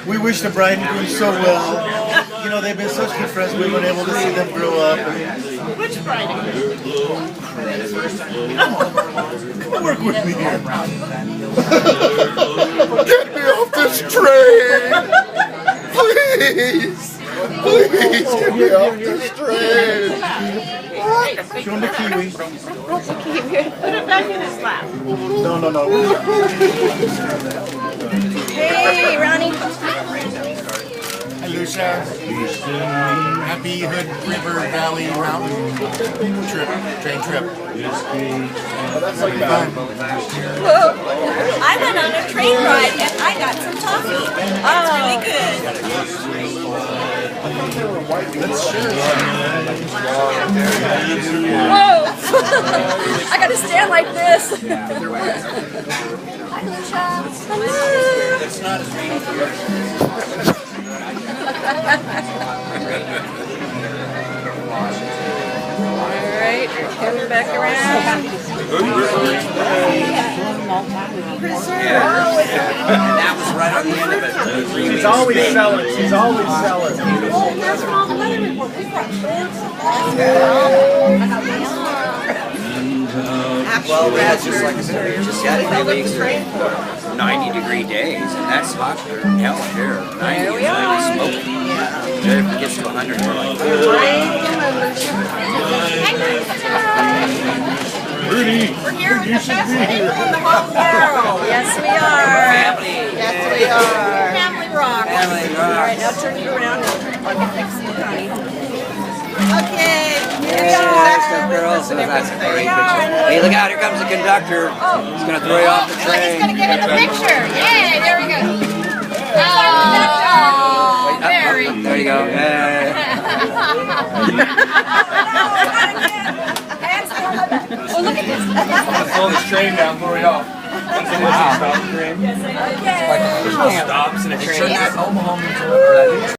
We wish the bride and groom so well. You know, they've been such good friends. We've been able to see them grow up. Which bride and groom? Come on, work with me here. Get me off this train! Please! Please get me off this train! Show him the kiwi. Put it back in his lap. No. Hey, Ronnie. Hi, Lucia. Happy Hood River Valley Mountain train trip. Whoa. I went on a train ride and I got some toffee. It's really good. Whoa! I gotta stand like this. Hi, Lucia. Alright, coming back around. That was right on the end of it. She's always selling. She's always selling. Oh, here's from all the weather report. We've got shrimps. Well, we had just like I said, we just had 3 weeks of 90-degree days, and that's hot for hell here. 90 is like smoking. If it gets to 100, we're like, Rudy, We're here with the best people in the whole world. Yes, we are. family. Yes, we are. Family rock. Family, Alright, now turn it around and plug it next to the Connie. Okay. Here we Nice are. stuff, girls. So that's a great picture. Hey, look out, here comes the conductor. He's going to throw you off the He's train. going to get in the picture. Yay, there we go. Oh, Mary. There you go. Hey. Oh, look at this. slow this train down, throw it off. Stop the train. Okay. Stops and a train. Turn that Omaha into